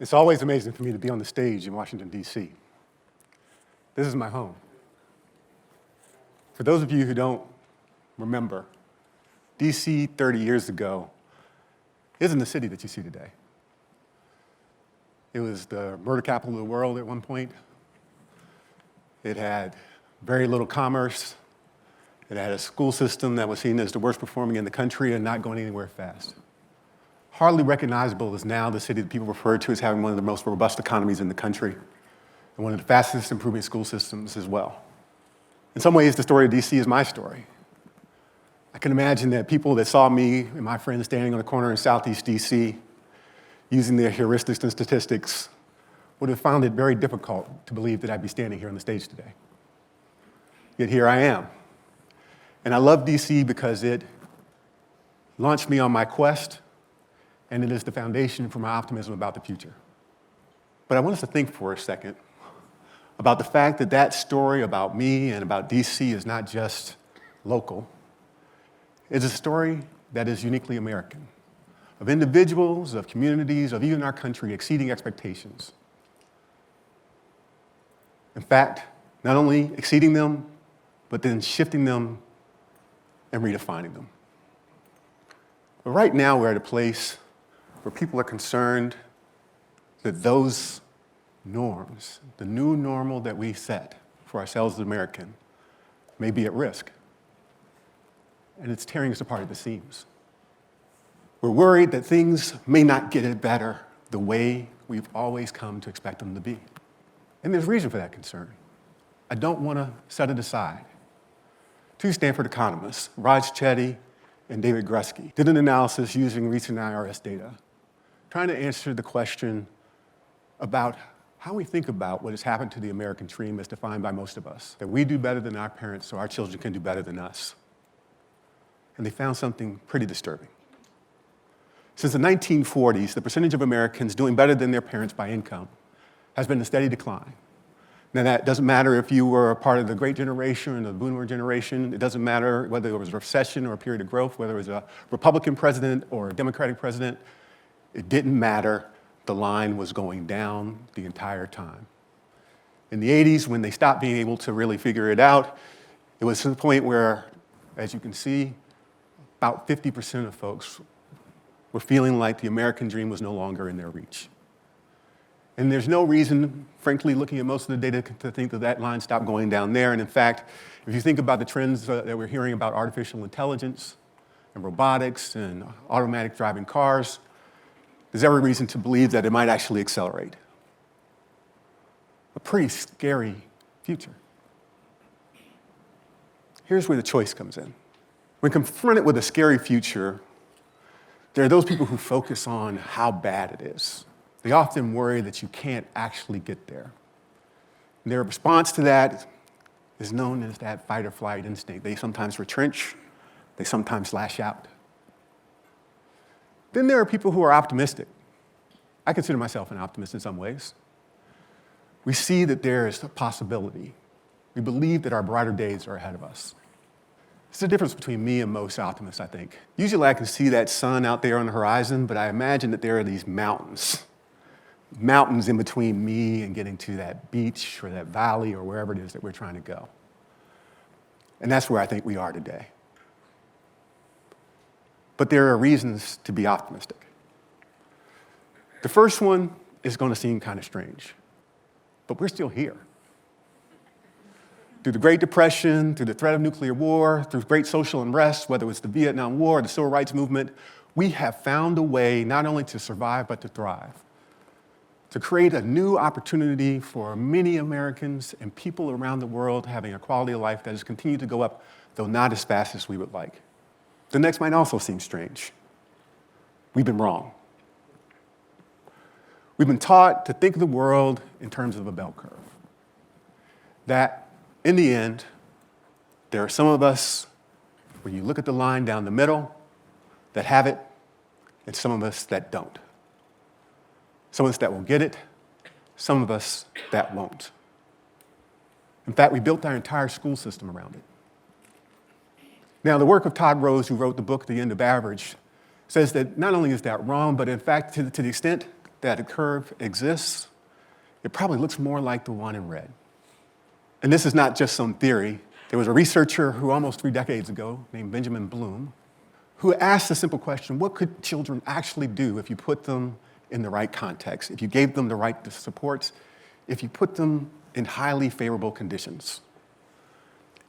It's always amazing for me to be on the stage in Washington, D.C. This is my home. For those of you who don't remember, D.C. 30 years ago isn't the city that you see today. It was the murder capital of the world at one point. It had very little commerce. It had a school system that was seen as the worst performing in the country and not going anywhere fast. Hardly recognizable is now the city that people refer to as having one of the most robust economies in the country and one of the fastest improving school systems as well. In some ways, the story of DC is my story. I can imagine that people that saw me and my friends standing on the corner in Southeast DC using their heuristics and statistics would have found it very difficult to believe that I'd be standing here on the stage today. Yet here I am. And I love DC because it launched me on my quest, and it is the foundation for my optimism about the future. But I want us to think for a second about the fact that that story about me and about DC is not just local. It's a story that is uniquely American, of individuals, of communities, of even our country exceeding expectations. In fact, not only exceeding them, but then shifting them and redefining them. But right now, we're at a place where people are concerned that those norms, the new normal that we set for ourselves as Americans, may be at risk. And it's tearing us apart at the seams. We're worried that things may not get it better the way we've always come to expect them to be. And there's reason for that concern. I don't want to set it aside. Two Stanford economists, Raj Chetty and David Grusky, did an analysis using recent IRS data, trying to answer the question about how we think about what has happened to the American dream as defined by most of us, that we do better than our parents so our children can do better than us. And they found something pretty disturbing. Since the 1940s, the percentage of Americans doing better than their parents by income has been in steady decline. Now, that doesn't matter if you were a part of the Great Generation or the Boomer generation. It doesn't matter whether it was a recession or a period of growth, whether it was a Republican president or a Democratic president. It didn't matter. The line was going down the entire time. In the 80s, when they stopped being able to really figure it out, it was to the point where, as you can see, about 50% of folks were feeling like the American dream was no longer in their reach. And there's no reason, frankly, looking at most of the data, to think that that line stopped going down there. And in fact, if you think about the trends that we're hearing about artificial intelligence and robotics and automatic driving cars, there's every reason to believe that it might actually accelerate. A pretty scary future. Here's where the choice comes in. When confronted with a scary future, there are those people who focus on how bad it is. They often worry that you can't actually get there. And their response to that is known as that fight or flight instinct. They sometimes retrench, they sometimes lash out. Then there are people who are optimistic. I consider myself an optimist in some ways. We see that there is a possibility. We believe that our brighter days are ahead of us. It's the difference between me and most optimists, I think. Usually I can see that sun out there on the horizon, but I imagine that there are these mountains in between me and getting to that beach or that valley or wherever it is that we're trying to go. And that's where I think we are today. But there are reasons to be optimistic. The first one is going to seem kind of strange, but we're still here. Through the Great Depression, through the threat of nuclear war, through great social unrest, whether it was the Vietnam War or the Civil Rights Movement, we have found a way not only to survive, but to thrive, to create a new opportunity for many Americans and people around the world having a quality of life that has continued to go up, though not as fast as we would like. The next might also seem strange. We've been wrong. We've been taught to think of the world in terms of a bell curve. That, in the end, there are some of us, when you look at the line down the middle, that have it, and some of us that don't. Some of us that will get it, some of us that won't. In fact, we built our entire school system around it. Now, the work of Todd Rose, who wrote the book, The End of Average, says that not only is that wrong, but in fact, to the extent that a curve exists, it probably looks more like the one in red. And this is not just some theory. There was a researcher who almost 3 decades ago, named Benjamin Bloom, who asked the simple question, what could children actually do if you put them in the right context, if you gave them the right supports, if you put them in highly favorable conditions?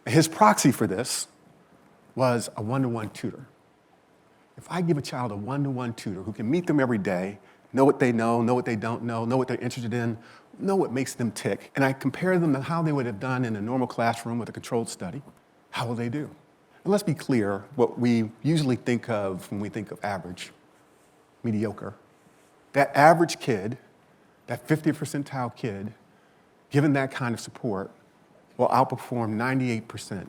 And his proxy for this was a one-to-one tutor. If I give a child a one-to-one tutor who can meet them every day, know what they know what they don't know what they're interested in, know what makes them tick, and I compare them to how they would have done in a normal classroom with a controlled study, how will they do? And let's be clear, what we usually think of when we think of average, mediocre, that average kid, that 50th percentile kid, given that kind of support, will outperform 98%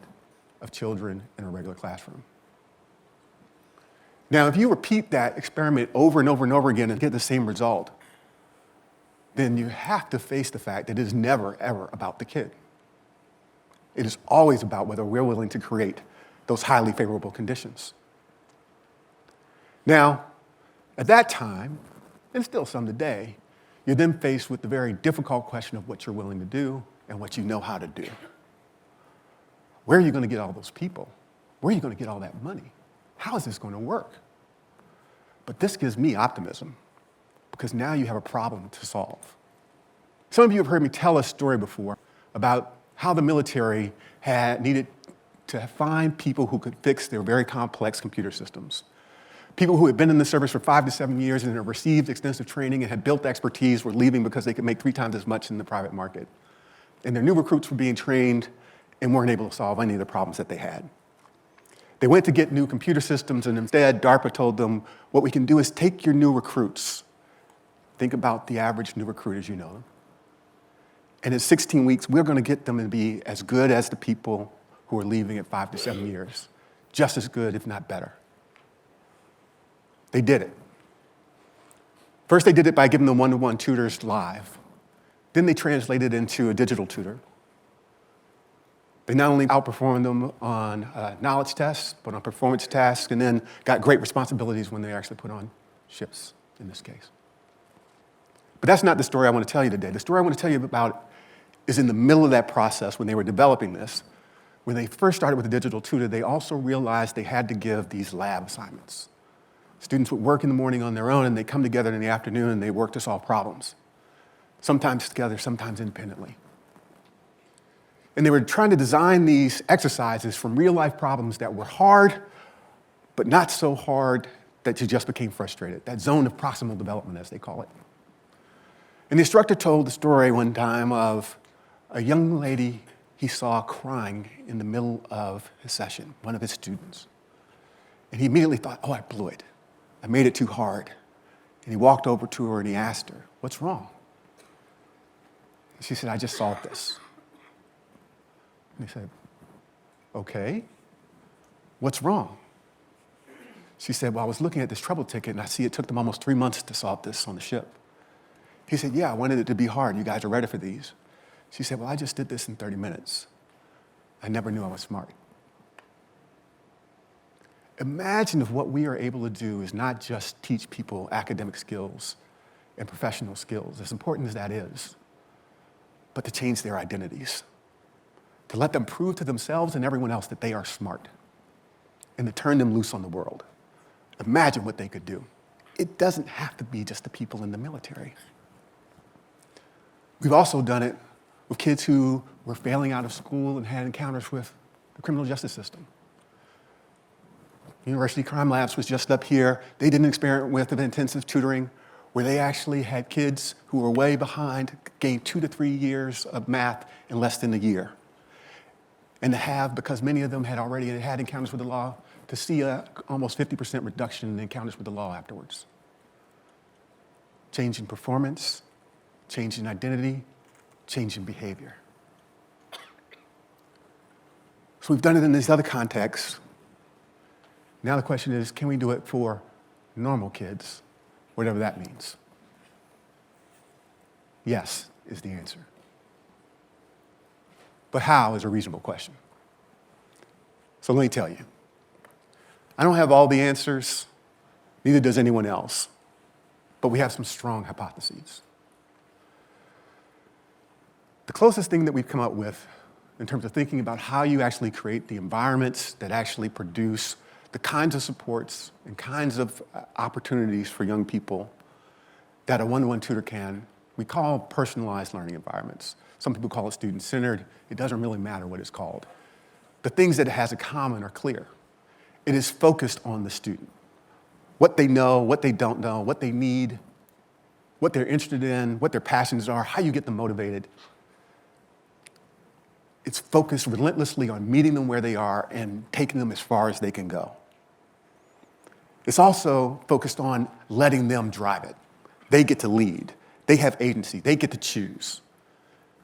of children in a regular classroom. Now, if you repeat that experiment over and over and over again and get the same result, then you have to face the fact that it is never, ever about the kid. It is always about whether we're willing to create those highly favorable conditions. Now, at that time, and still some today, you're then faced with the very difficult question of what you're willing to do and what you know how to do. Where are you going to get all those people? Where are you going to get all that money? How is this going to work? But this gives me optimism, because now you have a problem to solve. Some of you have heard me tell a story before about how the military had needed to find people who could fix their very complex computer systems. People who had been in the service for 5 to 7 years and had received extensive training and had built expertise were leaving because they could make 3 times as much in the private market. And their new recruits were being trained and weren't able to solve any of the problems that they had. They went to get new computer systems, and instead, DARPA told them, what we can do is take your new recruits. Think about the average new recruit as you know them. And in 16 weeks, we're going to get them to be as good as the people who are leaving at 5 to 7 years. Just as good, if not better. They did it. First, they did it by giving them one-to-one tutors live. Then they translated it into a digital tutor. They not only outperformed them on knowledge tests, but on performance tasks, and then got great responsibilities when they actually put on ships, in this case. But that's not the story I want to tell you today. The story I want to tell you about is in the middle of that process when they were developing this. When they first started with the digital tutor, they also realized they had to give these lab assignments. Students would work in the morning on their own, and they come together in the afternoon, and they work to solve problems. Sometimes together, sometimes independently. And they were trying to design these exercises from real-life problems that were hard, but not so hard that you just became frustrated, that zone of proximal development, as they call it. And the instructor told the story one time of a young lady he saw crying in the middle of his session, one of his students. And he immediately thought, oh, I blew it. I made it too hard. And he walked over to her and he asked her, what's wrong? She said, I just solved this. And he said, okay, what's wrong? She said, well, I was looking at this trouble ticket and I see it took them almost 3 months to solve this on the ship. He said, yeah, I wanted it to be hard. You guys are ready for these. She said, well, I just did this in 30 minutes. I never knew I was smart. Imagine if what we are able to do is not just teach people academic skills and professional skills, as important as that is, but to change their identities, to let them prove to themselves and everyone else that they are smart, and to turn them loose on the world. Imagine what they could do. It doesn't have to be just the people in the military. We've also done it with kids who were failing out of school and had encounters with the criminal justice system. University Crime Labs was just up here. They did an experiment with intensive tutoring where they actually had kids who were way behind, gained 2 to 3 years of math in less than a year. And to have, because many of them had already had encounters with the law, to see a almost 50% reduction in encounters with the law afterwards. Change in performance, change in identity, change in behavior. So we've done it in these other contexts. Now the question is, can we do it for normal kids, whatever that means? Yes is the answer. But how is a reasonable question. So let me tell you. I don't have all the answers, neither does anyone else. but we have some strong hypotheses. The closest thing that we've come up with in terms of thinking about how you actually create the environments that actually produce the kinds of supports and kinds of opportunities for young people that a one-to-one tutor can, we call personalized learning environments. Some people call it student-centered. It doesn't really matter what it's called. The things that it has in common are clear. It is focused on the student. What they know, what they don't know, what they need, what they're interested in, what their passions are, how you get them motivated. It's focused relentlessly on meeting them where they are and taking them as far as they can go. It's also focused on letting them drive it. They get to lead. They have agency. They get to choose.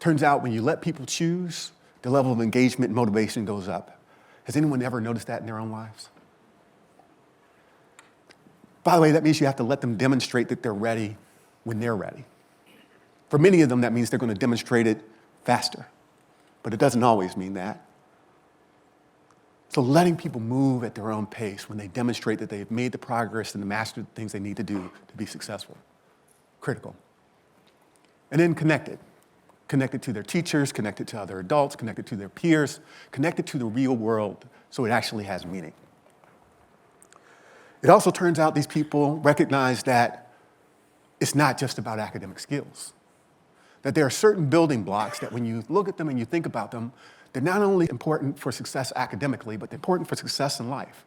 Turns out when you let people choose, the level of engagement and motivation goes up. Has anyone ever noticed that in their own lives? By the way, that means you have to let them demonstrate that they're ready when they're ready. For many of them, that means they're going to demonstrate it faster. But it doesn't always mean that. So letting people move at their own pace when they demonstrate that they've made the progress and mastered the things they need to do to be successful, critical. And then connected. Connected to their teachers, connected to other adults, connected to their peers, connected to the real world so it actually has meaning. It also turns out these people recognize that it's not just about academic skills. That there are certain building blocks that when you look at them and you think about them, they're not only important for success academically, but they're important for success in life.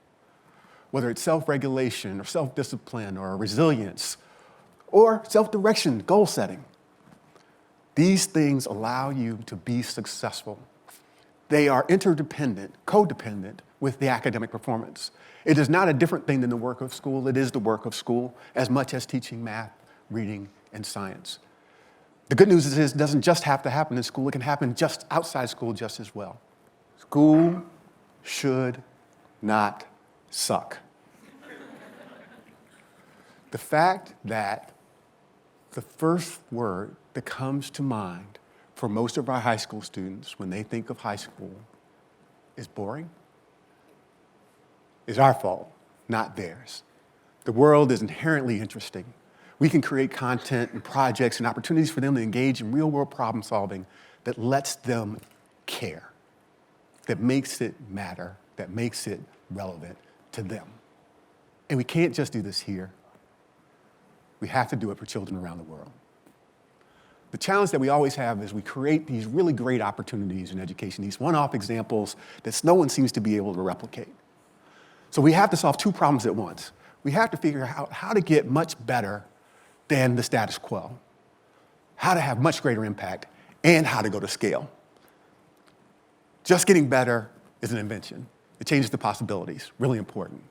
Whether it's self-regulation or self-discipline or resilience or self-direction, goal setting. These things allow you to be successful. They are interdependent, codependent with the academic performance. It is not a different thing than the work of school. It is the work of school as much as teaching math, reading, and science. The good news is it doesn't just have to happen in school. It can happen just outside school just as well. School should not suck. The fact that the first word that comes to mind for most of our high school students when they think of high school is boring is our fault, not theirs. The world is inherently interesting. We can create content and projects and opportunities for them to engage in real-world problem solving that lets them care, that makes it matter, that makes it relevant to them. And we can't just do this here. We have to do it for children around the world. The challenge that we always have is we create these really great opportunities in education, these one-off examples that no one seems to be able to replicate. So we have to solve two problems at once. We have to figure out how to get much better than the status quo, how to have much greater impact, and how to go to scale. Just getting better is an invention. It changes the possibilities, really important.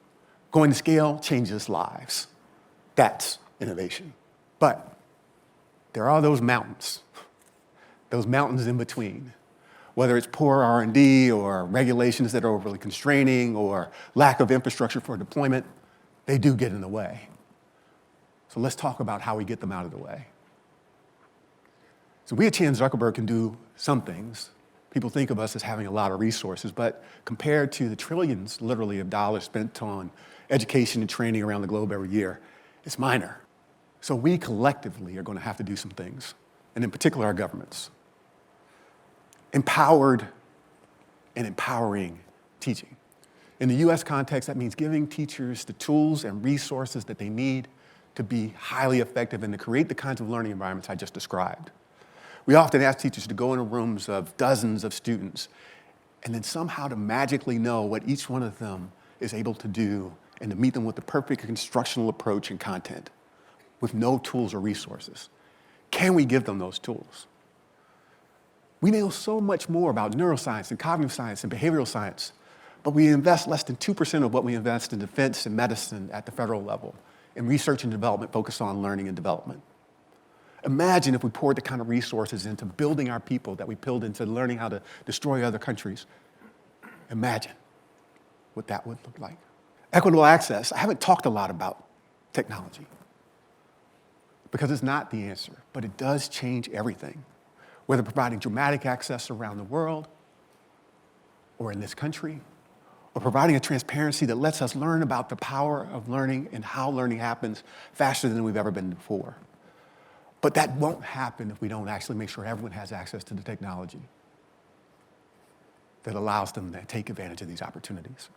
Going to scale changes lives. That's innovation. But there are those mountains in between. Whether it's poor R&D or regulations that are overly constraining or lack of infrastructure for deployment, they do get in the way. So let's talk about how we get them out of the way. So we at Chan Zuckerberg can do some things. People think of us as having a lot of resources, but compared to the trillions, literally, of dollars spent on education and training around the globe every year, it's minor. So we collectively are going to have to do some things, and in particular our governments. Empowered and empowering teaching. In the US context, that means giving teachers the tools and resources that they need to be highly effective and to create the kinds of learning environments I just described. We often ask teachers to go into rooms of dozens of students and then somehow to magically know what each one of them is able to do and to meet them with the perfect instructional approach and content with no tools or resources. Can we give them those tools? We know so much more about neuroscience and cognitive science and behavioral science, but we invest less than 2% of what we invest in defense and medicine at the federal level, in research and development focused on learning and development. Imagine if we poured the kind of resources into building our people that we build into learning how to destroy other countries. Imagine what that would look like. Equitable access. I haven't talked a lot about technology because it's not the answer, but it does change everything. Whether providing dramatic access around the world, or in this country, or providing a transparency that lets us learn about the power of learning and how learning happens faster than we've ever been before. But that won't happen if we don't actually make sure everyone has access to the technology that allows them to take advantage of these opportunities.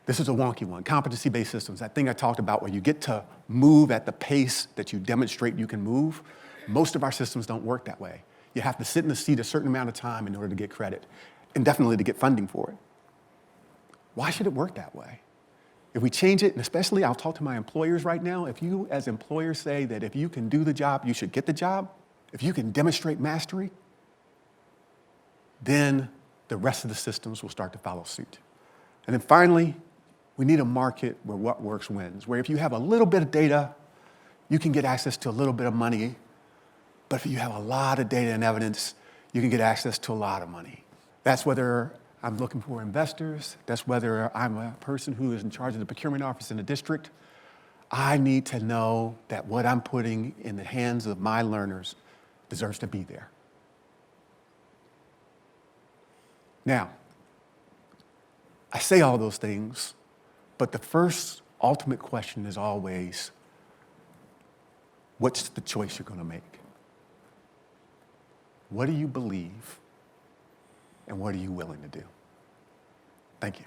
This is a wonky one, competency-based systems, that thing I talked about where you get to move at the pace that you demonstrate you can move. Most of our systems don't work that way. You have to sit in the seat a certain amount of time in order to get credit, and definitely to get funding for it. Why should it work that way? If we change it, and especially I'll talk to my employers right now, if you as employers say that if you can do the job, you should get the job, if you can demonstrate mastery, then the rest of the systems will start to follow suit. And then finally, we need a market where what works wins, where if you have a little bit of data, you can get access to a little bit of money, but if you have a lot of data and evidence, you can get access to a lot of money. That's whether I'm looking for investors, that's whether I'm a person who is in charge of the procurement office in the district. I need to know that what I'm putting in the hands of my learners deserves to be there. Now, I say all those things, but the first ultimate question is always, what's the choice you're going to make? What do you believe, and what are you willing to do? Thank you.